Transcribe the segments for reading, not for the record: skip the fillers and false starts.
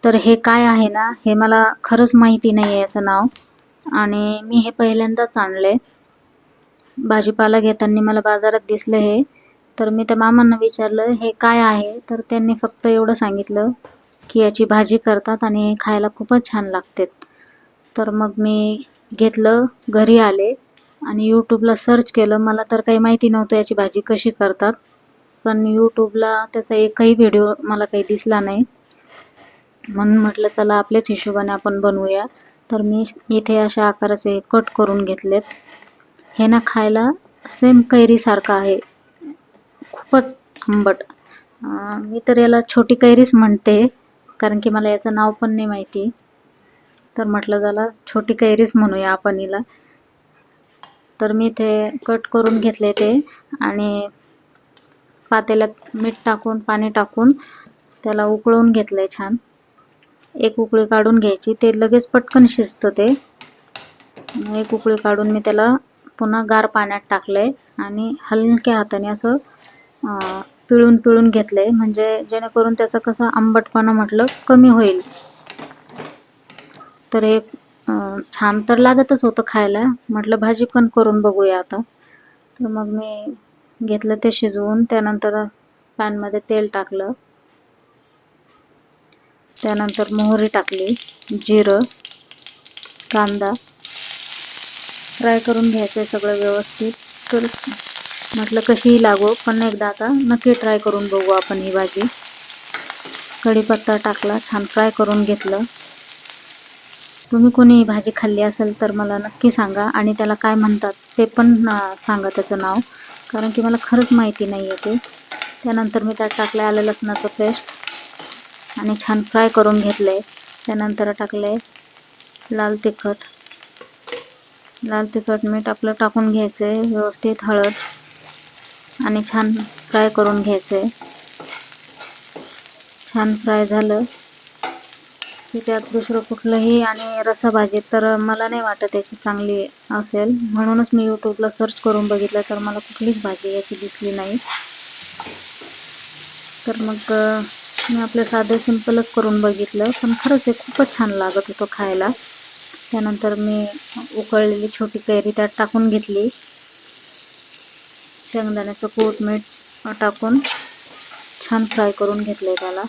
तर हे काय आहे ना, हे मला खरंच माहिती नाही आहे याचं नाव, आणि मी हे पहिल्यांदाच आणले. भाजीपाला घेताना मला बाजारात दिसलं हे, तर मी त्या मामांना विचारलं हे काय आहे, तर त्यांनी फक्त एवढं सांगितलं की याची भाजी करतात आणि खायला खूपच छान लागते. तर मग मी घेतलं, घरी आले आणि यूट्यूबला सर्च केलं. मला तर काही माहिती नव्हतं याची भाजी कशी करतात, पण यूट्यूबला त्याचा एकही व्हिडिओ मला काही दिसला नाही, म्हणून म्हटलं चला आपल्याच हिशोबाने आपण बनवूया. तर मी इथे अशा आकाराचे कट करून घेतलेत. हे ना खायला सेम कैरीसारखं आहे, खूपच आंबट. मी तर याला छोटी कैरीच म्हणते, कारण की मला याचं नाव पण नाही माहिती. तर म्हटलं चला छोटी कैरीच म्हणूया आपण हिला. तर मी ते कट करून घेतले ते, आणि पातेल्यात मीठ टाकून पाणी टाकून त्याला उकळून घेतलंय छान. एक उकळी काढून घ्यायची, ते लगेच पटकन शिजतं ते. एक उकळी काढून मी त्याला पुन्हा गार पाण्यात टाकलंय आणि हलक्या हाताने असं पिळून पिळून घेतलंय, म्हणजे जेणेकरून त्याचा कसा आंबटपणा म्हटलं कमी होईल. तर हे छान तर लागतच होतं खायला, म्हटलं भाजी पण करून बघूया आता. तर मग मी घेतलं ते शिजवून. त्यानंतर पॅनमध्ये तेल टाकलं, त्यानंतर मोहरी टाकली, जिरं, कांदा फ्राय करून घ्यायचं आहे सगळं व्यवस्थित. तर म्हटलं कशीही लागो, पण एकदा आता नक्की ट्राय करून बघू आपण ही भाजी. कढीपत्ता टाकला, छान फ्राय करून घेतलं. तुम्ही कोणी ही भाजी खाल्ली असेल तर मला नक्की सांगा, आणि त्याला काय म्हणतात ते पण सांगा त्याचं नाव, कारण की मला खरंच माहिती नाही आहे ते. त्यानंतर मी त्यात टाकलं आलं लसणाचं पेस्ट आणि छान फ्राय करून घेतलं आहे. त्यानंतर टाकलं आहे लाल तिखट. मीठ आपलं टाकून घ्यायचं आहे व्यवस्थित, हळद, आणि छान फ्राय करून घ्यायचं आहे. छान फ्राय झालं की त्यात दुसरं कुठलंही, आणि रसाभाजी तर मला नाही वाटत याची चांगली असेल, म्हणूनच मी यूट्यूबला सर्च करून बघितलं, तर मला कुठलीच भाजी याची दिसली नाही. तर मग मी आपलं साधं सिंपलच करून बघितलं, पण खरंच हे खूपच छान लागत होतं खायला. त्यानंतर मी उकळलेली छोटी कैरी त्यात टाकून घेतली. शेंगदाण्याचं कूट, मीठ टाकून छान फ्राय करून घेतलंय त्याला.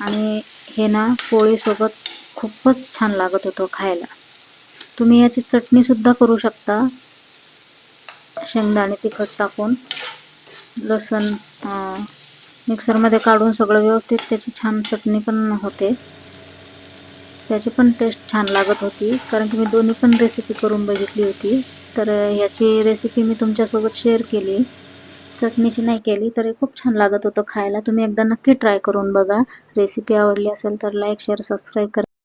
आणि हे ना पोळीसोबत खूपच छान लागत होतं खायला. तुम्ही याची चटणीसुद्धा करू शकता, शेंगदाणे तिखट टाकून. लसूण मिक्सरमध्ये काढून सगळं व्यवस्थित त्याची छान चटणी पण होते, त्याची पण टेस्ट छान लागत होती, कारण की मी दोन्ही पण रेसिपी करून बघितली होती. तर याची रेसिपी मी तुमच्यासोबत शेअर केली, चटणीची नाही केली. तर खूप छान लागत होतं खायला. तुम्ही एकदा नक्की ट्राय करून बघा. रेसिपी आवडली असेल तर लाईक, शेअर, सबस्क्राईब करा.